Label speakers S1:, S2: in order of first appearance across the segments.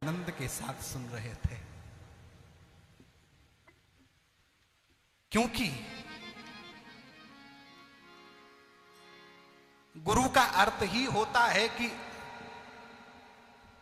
S1: आनंद के साथ सुन रहे थे, क्योंकि गुरु का अर्थ ही होता है कि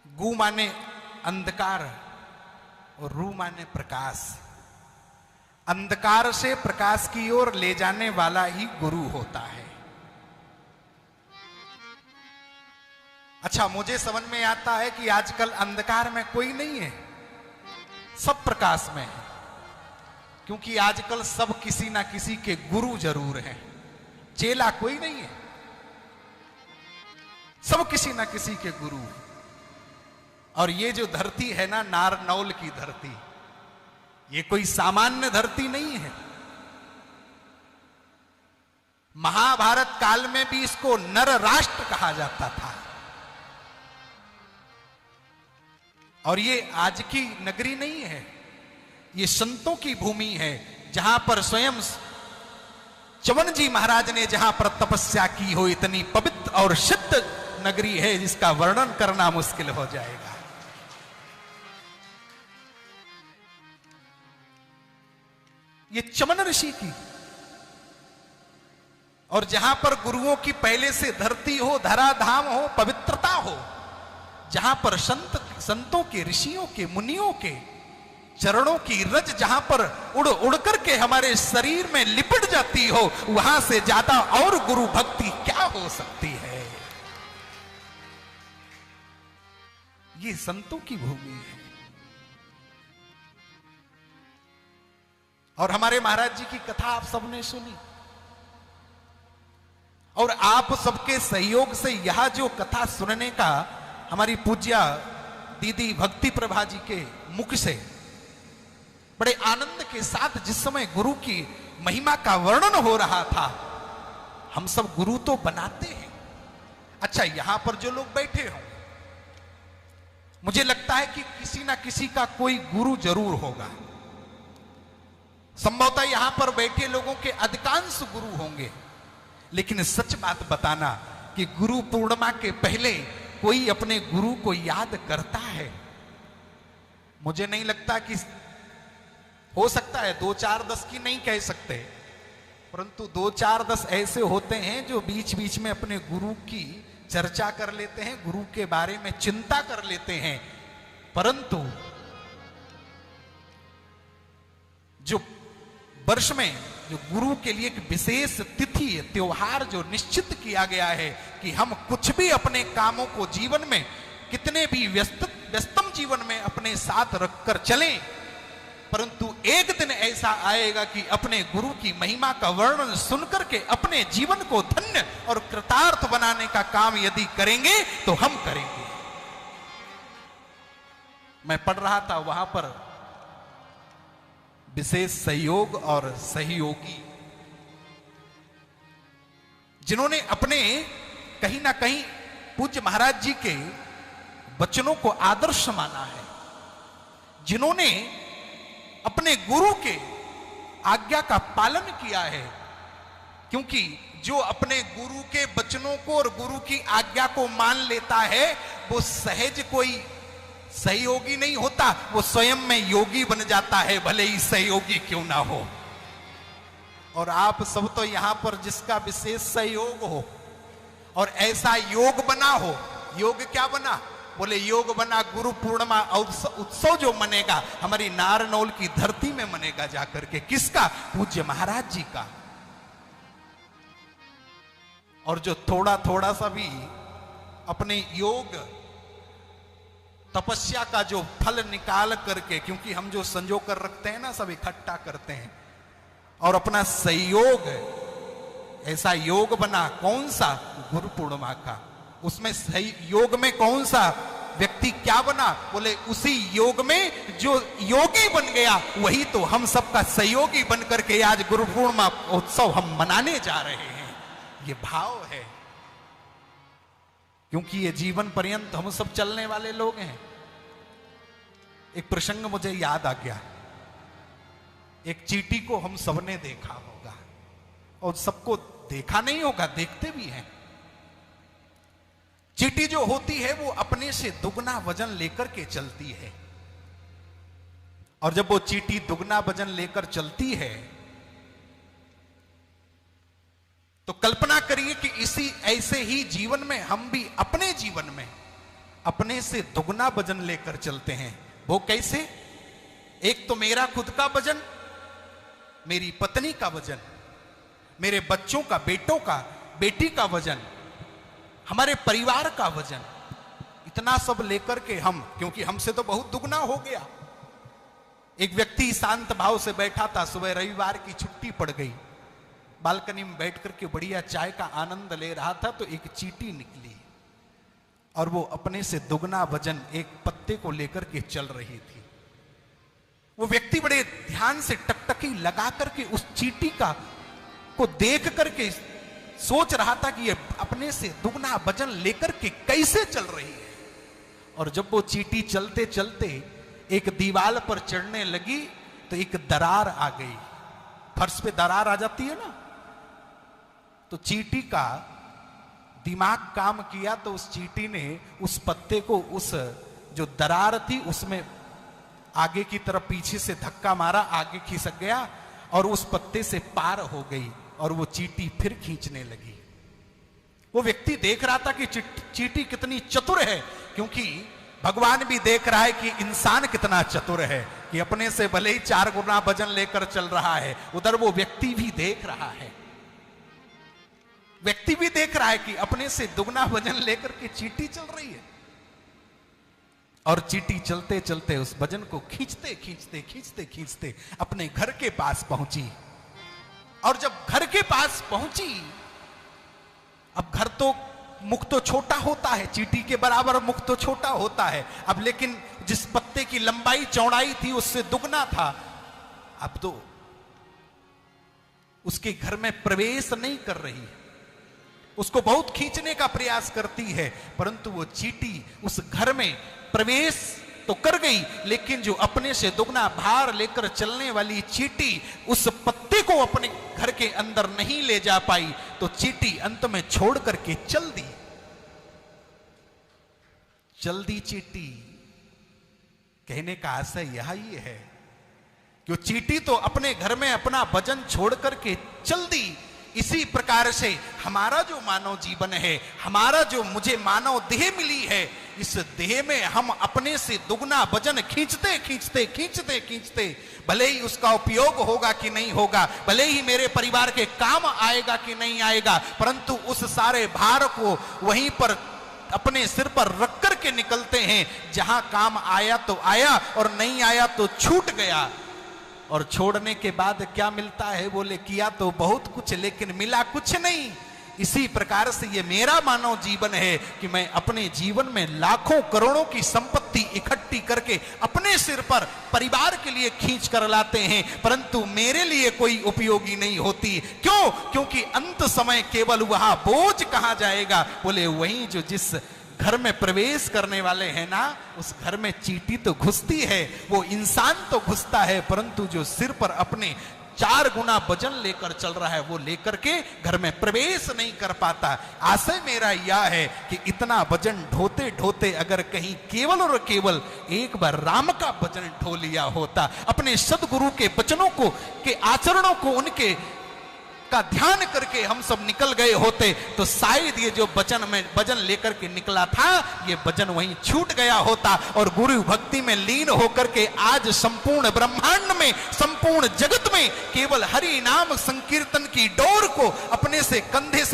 S1: गु माने अंधकार और रू माने प्रकाश। अंधकार से प्रकाश की ओर ले जाने वाला ही गुरु होता है। अच्छा, मुझे समझ में आता है कि आजकल अंधकार में कोई नहीं है, सब प्रकाश में है, क्योंकि आजकल सब किसी ना किसी के गुरु जरूर हैं, चेला कोई नहीं है, सब किसी ना किसी के गुरु हैं। और ये जो धरती है ना, नारनौल की धरती, ये कोई सामान्य धरती नहीं है। महाभारत काल में भी इसको नर राष्ट्र कहा जाता था। और ये आज की नगरी नहीं है, ये संतों की भूमि है, जहां पर स्वयं च्यवन जी महाराज ने जहां पर तपस्या की हो। इतनी पवित्र और शुद्ध नगरी है जिसका वर्णन करना मुश्किल हो जाएगा। ये च्यवन ऋषि की, और जहां पर गुरुओं की पहले से धरती हो, धराधाम हो, पवित्रता हो, जहां पर संतों के, ऋषियों के, मुनियों के चरणों की रज जहां पर उड़ उड़ करके हमारे शरीर में लिपट जाती हो, वहां से ज्यादा और गुरु भक्ति क्या हो सकती है। ये संतों की भूमि है। और हमारे महाराज जी की कथा आप सबने सुनी, और आप सबके सहयोग से यह जो कथा सुनने का हमारी पूज्या दीदी भक्ति प्रभा जी के मुख से बड़े आनंद के साथ जिस समय गुरु की महिमा का वर्णन हो रहा था, हम सब गुरु तो बनाते हैं। अच्छा, यहां पर जो लोग बैठे हों, मुझे लगता है कि किसी ना किसी का कोई गुरु जरूर होगा। संभवतः यहां पर बैठे लोगों के अधिकांश गुरु होंगे, लेकिन सच बात बताना कि गुरु पूर्णिमा के पहले कोई अपने गुरु को याद करता है? मुझे नहीं लगता कि, हो सकता है 2 4 10 की नहीं कह सकते, परंतु 2 4 10 ऐसे होते हैं जो बीच बीच में अपने गुरु की चर्चा कर लेते हैं, गुरु के बारे में चिंता कर लेते हैं। परंतु जो वर्ष में जो गुरु के लिए एक विशेष तिथि, त्योहार जो निश्चित किया गया है कि हम कुछ भी अपने कामों को जीवन में, कितने भी व्यस्तम जीवन में अपने साथ रखकर चलें, परंतु एक दिन ऐसा आएगा कि अपने गुरु की महिमा का वर्णन सुनकर के अपने जीवन को धन्य और कृतार्थ बनाने का काम यदि करेंगे तो हम करेंगे। मैं पढ़ रहा था, वहां पर विशेष सहयोग और सहयोगी जिन्होंने अपने कहीं ना कहीं पूज्य महाराज जी के वचनों को आदर्श माना है, जिन्होंने अपने गुरु के आज्ञा का पालन किया है। क्योंकि जो अपने गुरु के वचनों को और गुरु की आज्ञा को मान लेता है, वो सहज कोई सहयोगी नहीं होता, वो स्वयं में योगी बन जाता है, भले ही सहयोगी क्यों ना हो। और आप सब तो यहां पर जिसका विशेष सहयोग हो और ऐसा योग बना हो, योग क्या बना? बोले योग बना गुरु पूर्णिमा उत्सव जो मनेगा हमारी नारनौल की धरती में मनेगा जाकर के। किसका? पूज्य महाराज जी का। और जो थोड़ा थोड़ा सा भी अपने योग तपस्या का जो फल निकाल करके, क्योंकि हम जो संजो कर रखते हैं ना, सब इकट्ठा करते हैं, और अपना सहयोग, ऐसा योग बना कौन सा? गुरु पूर्णिमा का। उसमें सही योग में कौन सा व्यक्ति क्या बना? बोले उसी योग में जो योगी बन गया वही तो हम सबका सहयोगी बन करके आज गुरु पूर्णिमा उत्सव हम मनाने जा रहे हैं। ये भाव है, क्योंकि ये जीवन पर्यंत हम सब चलने वाले लोग हैं। एक प्रसंग मुझे याद आ गया, एक चींटी को हम सबने देखा होगा, और सबको देखा नहीं होगा, देखते भी हैं। चींटी जो होती है वो अपने से दुगना वजन लेकर के चलती है, और जब वो चींटी दुगना वजन लेकर चलती है तो कल्पना करिए कि इसी ऐसे ही जीवन में हम भी अपने जीवन में अपने से दुगना वजन लेकर चलते हैं। वो कैसे? एक तो मेरा खुद का वजन, मेरी पत्नी का वजन, मेरे बच्चों का, बेटों का, बेटी का वजन, हमारे परिवार का वजन, इतना सब लेकर के हम, क्योंकि हमसे तो बहुत दुगना हो गया। एक व्यक्ति शांत भाव से बैठा था, सुबह रविवार की छुट्टी पड़ गई, बालकनी में बैठ करके बढ़िया चाय का आनंद ले रहा था, तो एक चींटी निकली और वो अपने से दुगना वजन एक पत्ते को लेकर के चल रही थी। वो व्यक्ति बड़े ध्यान से टकटकी लगा करके उस चींटी को देख करके सोच रहा था कि ये अपने से दुगना वजन लेकर के कैसे चल रही है। और जब वो चींटी चलते चलते एक दीवार पर चढ़ने लगी तो एक दरार आ गई। फर्श पे दरार आ जाती है ना, तो चींटी का दिमाग काम किया, तो उस चींटी ने उस पत्ते को उस जो दरार थी उसमें आगे की तरफ पीछे से धक्का मारा, आगे खिसक गया और उस पत्ते से पार हो गई और वो चींटी फिर खींचने लगी। वो व्यक्ति देख रहा था कि चींटी कितनी चतुर है, क्योंकि भगवान भी देख रहा है कि इंसान कितना चतुर है कि अपने से भले ही 4 गुना वजन लेकर चल रहा है, उधर वो व्यक्ति भी देख रहा है। व्यक्ति भी देख रहा है कि अपने से दुगना वजन लेकर के चींटी चल रही है, और चींटी चलते चलते उस वजन को खींचते खींचते खींचते खींचते अपने घर के पास पहुंची। और जब घर के पास पहुंची, अब घर तो मुख तो छोटा होता है, चींटी के बराबर मुख तो छोटा होता है, अब लेकिन जिस पत्ते की लंबाई चौड़ाई थी उससे दुगना था। अब तो उसके घर में प्रवेश नहीं कर रही है, उसको बहुत खींचने का प्रयास करती है, परंतु वो चींटी उस घर में प्रवेश तो कर गई, लेकिन जो अपने से दुगना भार लेकर चलने वाली चींटी उस पत्ते को अपने घर के अंदर नहीं ले जा पाई, तो चींटी अंत में छोड़ करके चल दी। चींटी कहने का आशय यह ही है कि चींटी तो अपने घर में अपना वजन छोड़ करके चल दी। इसी प्रकार से हमारा जो मानव जीवन है, हमारा जो मुझे मानव देह मिली है, इस देह में हम अपने से दुगना वजन खींचते खींचते खींचते खींचते, भले ही उसका उपयोग होगा कि नहीं होगा, भले ही मेरे परिवार के काम आएगा कि नहीं आएगा, परंतु उस सारे भार को वहीं पर अपने सिर पर रख कर के निकलते हैं। जहां काम आया तो आया और नहीं आया तो छूट गया। और छोड़ने के बाद क्या मिलता है? बोले किया तो बहुत कुछ लेकिन मिला कुछ नहीं। इसी प्रकार से ये मेरा मानव जीवन है कि मैं अपने जीवन में लाखों करोड़ों की संपत्ति इकट्ठी करके अपने सिर पर परिवार के लिए खींच कर लाते हैं, परंतु मेरे लिए कोई उपयोगी नहीं होती। क्यों? क्योंकि अंत समय केवल वहां बोझ कहां जाएगा? बोले वहीं जो जिस घर में प्रवेश करने वाले हैं ना, उस घर में चींटी तो घुसती है, वो इंसान तो घुसता है, परंतु जो सिर पर अपने 4 गुना वजन लेकर चल रहा है वो लेकर के घर में प्रवेश नहीं कर पाता। आशय मेरा यह है कि इतना वजन ढोते ढोते अगर कहीं केवल और केवल एक बार राम का वजन ढो लिया होता, अपने सदगुरु के वचनों को, के आचरणों को, उनके का ध्यान करके हम सब निकल गए होते, तो शायद ये जो वजन लेकर के निकला था, ये वजन वहीं छूट गया होता और गुरु भक्ति में लीन होकर के आज संपूर्ण ब्रह्मांड में, संपूर्ण जगत में केवल हरि नाम संकीर्तन की डोर को अपने से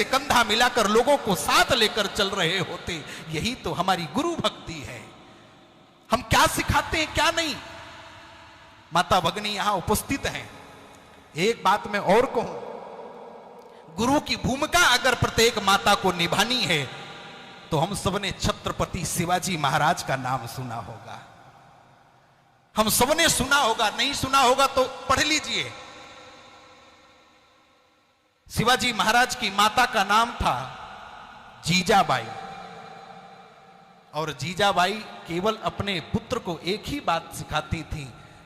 S1: कंधा मिलाकर लोगों को साथ लेकर चल रहे होते। यही तो हमारी गुरु भक्ति है। हम क्या सिखाते हैं क्या नहीं। माता भगनी यहां उपस्थित हैं। एक बात मैं और कहूं, गुरु की भूमिका अगर प्रत्येक माता को निभानी है तो हम सबने छत्रपति शिवाजी महाराज का नाम सुना होगा। हम सबने सुना होगा, नहीं सुना होगा तो पढ़ लीजिए। शिवाजी महाराज की माता का नाम था जीजाबाई, और जीजाबाई केवल अपने पुत्र को एक ही बात सिखाती थी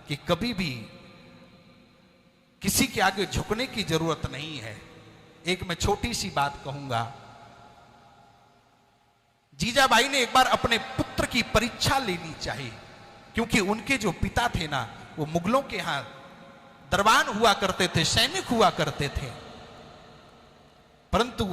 S1: कि कभी भी किसी के आगे झुकने की जरूरत नहीं है। एक मैं छोटी सी बात कहूंगा। जीजाबाई ने एक बार अपने पुत्र की परीक्षा लेनी चाहिए, क्योंकि उनके जो पिता थे ना, वो मुगलों के यहां दरबान हुआ करते थे, सैनिक हुआ करते थे। परंतु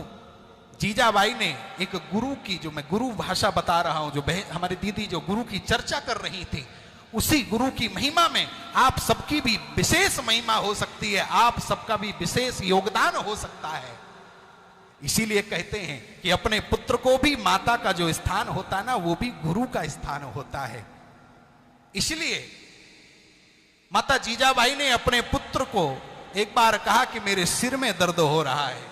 S1: जीजाबाई ने एक गुरु की, जो मैं गुरु भाषा बता रहा हूं, जो हमारी दीदी जो गुरु की चर्चा कर रही थी, उसी गुरु की महिमा में आप सबकी भी विशेष महिमा हो सकती है, आप सबका भी विशेष योगदान हो सकता है। इसीलिए कहते हैं कि अपने पुत्र को भी माता का जो स्थान होता है ना, वो भी गुरु का स्थान होता है। इसलिए माता जीजाबाई ने अपने पुत्र को एक बार कहा कि मेरे सिर में दर्द हो रहा है।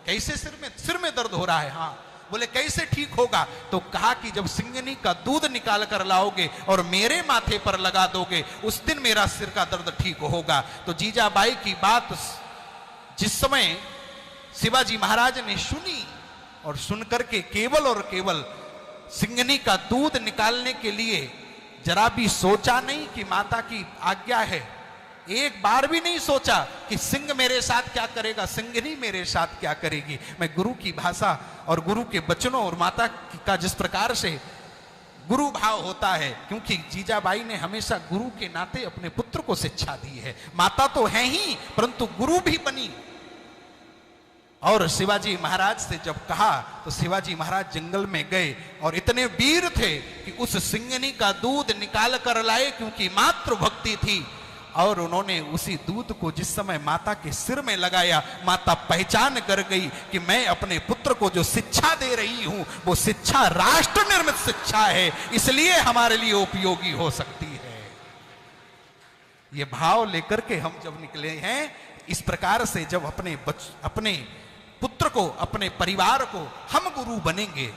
S1: कैसे सिर में दर्द हो रहा है? हाँ। बोले कैसे ठीक होगा? तो कहा कि जब सिंगनी का दूध निकाल कर लाओगे और मेरे माथे पर लगा दोगे, उस दिन मेरा सिर का दर्द ठीक होगा। तो जीजाबाई की बात जिस समय शिवाजी महाराज ने सुनी, और सुनकर के केवल और केवल सिंगनी का दूध निकालने के लिए जरा भी सोचा नहीं कि माता की आज्ञा है, एक बार भी नहीं सोचा कि सिंह मेरे साथ क्या करेगा, सिंगनी मेरे साथ क्या करेगी। मैं गुरु की भाषा और गुरु के वचनों और माता का जिस प्रकार से गुरु भाव होता है, क्योंकि जीजाबाई ने हमेशा गुरु के नाते अपने पुत्र को शिक्षा दी है। माता तो है ही, परंतु गुरु भी बनी। और शिवाजी महाराज से जब कहा तो शिवाजी महाराज जंगल में गए और इतने वीर थे कि उस सिंगनी का दूध निकाल कर लाए, क्योंकि मातृ भक्ति थी। और उन्होंने उसी दूध को जिस समय माता के सिर में लगाया, माता पहचान कर गई कि मैं अपने पुत्र को जो शिक्षा दे रही हूं, वो शिक्षा राष्ट्र निर्मित शिक्षा है, इसलिए हमारे लिए उपयोगी हो सकती है। ये भाव लेकर के हम जब निकले हैं, इस प्रकार से जब अपने पुत्र को, अपने परिवार को हम गुरु बनेंगे।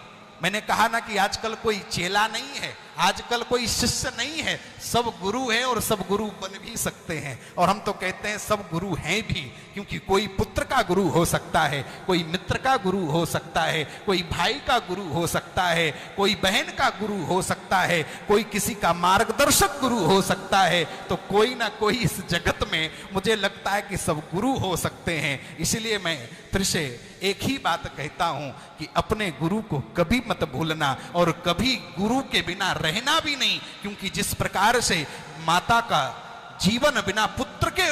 S1: मैंने कहा ना कि आजकल कोई चेला नहीं है, आजकल कोई शिष्य नहीं है, सब गुरु हैं और सब गुरु बन भी सकते हैं। और हम तो कहते हैं सब गुरु हैं भी, क्योंकि कोई पुत्र का गुरु हो सकता है, कोई मित्र का गुरु हो सकता है, कोई भाई का गुरु हो सकता है, कोई बहन का गुरु हो सकता है, कोई किसी का मार्गदर्शक गुरु हो सकता है। तो कोई ना कोई इस जगत में मुझे लगता है कि सब गुरु हो सकते हैं। इसलिए मैं फिर से एक ही बात कहता हूं कि अपने गुरु को कभी मत भूलना, और कभी गुरु के बिना रहना भी नहीं, क्योंकि जिस प्रकार से माता का जीवन बिना पुत्र के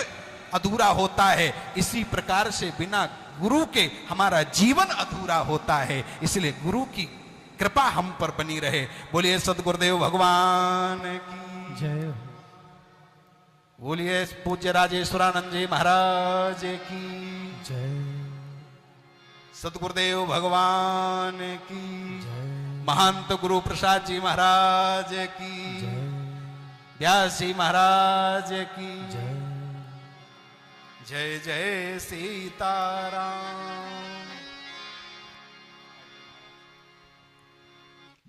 S1: अधूरा होता है, इसी प्रकार से बिना गुरु के हमारा जीवन अधूरा होता है। इसलिए गुरु की कृपा हम पर बनी रहे। बोलिए सद्गुरुदेव भगवान की
S2: जय।
S1: बोलिए पूज्य राजेश्वरानंद जी महाराज की
S2: जय।
S1: सद्गुरुदेव भगवान की
S2: जय।
S1: महंत गुरु प्रसाद जी महाराज की
S2: जय।
S1: व्यास जी महाराज की
S2: जय।
S1: जय जय सीताराम।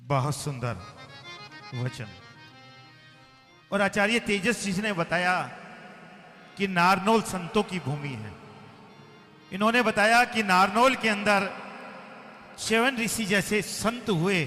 S3: बहुत सुंदर वचन। और आचार्य तेजस जी ने बताया कि नारनौल संतों की भूमि है। इन्होंने बताया कि नारनौल के अंदर च्यवन ऋषि जैसे संत हुए